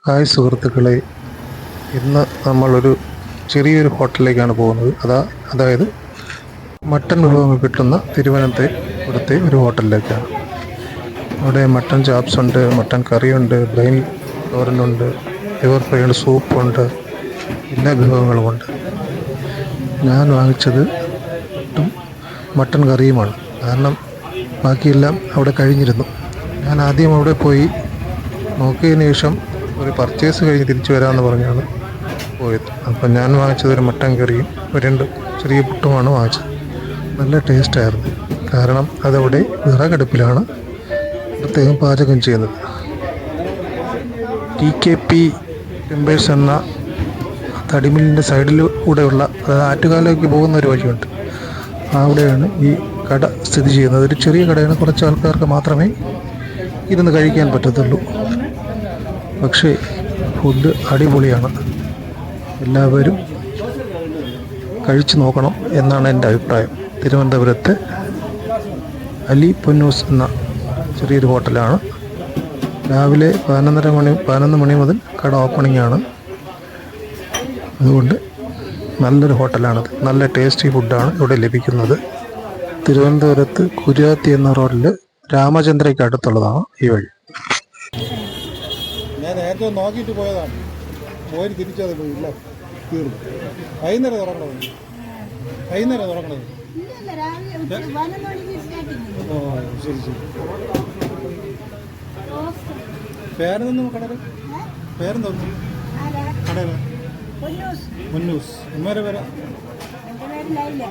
Hi സുഹൃത്തുക്കളെ, ഇന്ന് നമ്മളൊരു ചെറിയൊരു ഹോട്ടലിലേക്കാണ് പോകുന്നത്. അതായത് മട്ടൻ വിഭവങ്ങൾ കിട്ടുന്ന തിരുവനന്തപുരത്തെ ഒരു ഹോട്ടലിലേക്കാണ്. അവിടെ മട്ടൻ ചാപ്സ് ഉണ്ട്, മട്ടൻ കറിയുണ്ട്, ബ്രെയിൻ തോരനുണ്ട്, ലിവർ ഫ്രൈ ഉണ്ട്, സൂപ്പുണ്ട്, എല്ലാ വിഭവങ്ങളുമുണ്ട്. ഞാൻ വാങ്ങിച്ചത് പുട്ടും മട്ടൻ കറിയുമാണ്. കാരണം ബാക്കിയെല്ലാം അവിടെ കഴിഞ്ഞിരുന്നു. ഞാൻ ആദ്യം അവിടെ പോയി നോക്കിയതിന് ശേഷം ഒരു പർച്ചേസ് കഴിഞ്ഞ് തിരിച്ചു വരാമെന്ന് പറഞ്ഞാണ് പോയത്. അപ്പം ഞാൻ വാങ്ങിച്ചത് ഒരു മട്ടൻ കറിയും രണ്ട് ചെറിയ പുട്ടുമാണ് വാങ്ങിച്ചത്. നല്ല ടേസ്റ്റായിരുന്നു. കാരണം അതവിടെ വിറകടുപ്പിലാണ് പ്രത്യേകം പാചകം ചെയ്യുന്നത്. TKP ടിമ്പേഴ്സ് എന്ന തടിമില്ലിൻ്റെ സൈഡിലൂടെയുള്ള, അതായത് ആറ്റുകാലിലേക്ക് പോകുന്ന ഒരു വഴിയുണ്ട്. അവിടെയാണ് ഈ കട സ്ഥിതി ചെയ്യുന്നത്. ഒരു ചെറിയ കടയാണ്, കുറച്ച് ആൾക്കാർക്ക് മാത്രമേ ഇരുന്ന് കഴിക്കാൻ പറ്റത്തുള്ളൂ. പക്ഷേ ഫുഡ് അടിപൊളിയാണ്. എല്ലാവരും കഴിച്ചു നോക്കണം എന്നാണ് എൻ്റെ അഭിപ്രായം. തിരുവനന്തപുരത്ത് അലി പൊന്നൂസ് എന്ന ചെറിയൊരു ഹോട്ടലാണ്. രാവിലെ 11 മണി മുതൽ കട ഓപ്പണിംഗ് ആണ്. അതുകൊണ്ട് നല്ലൊരു ഹോട്ടലാണത്. നല്ല ടേസ്റ്റി ഫുഡാണ് ഇവിടെ ലഭിക്കുന്നത്. തിരുവനന്തപുരത്ത് കുര്യാത്തി എന്ന റോഡിൽ രാമചന്ദ്രയ്ക്ക് അടുത്തുള്ളതാണ് ഈ വഴി. ഞാൻ നേരത്തെ നോക്കിയിട്ട് പോയതാണ്. പോയി തിരിച്ചത് ഇല്ല, തീർന്നു. വൈകുന്നേരം തുറക്കണത്. ഓ ശരി ശരി. പേരെന്തൊന്നും കടയിൽ പേരെന്തോന്നു കടയിൽ? മുന്നൂസ്. ഉമ്മേരെ പേരാ? ലൈല.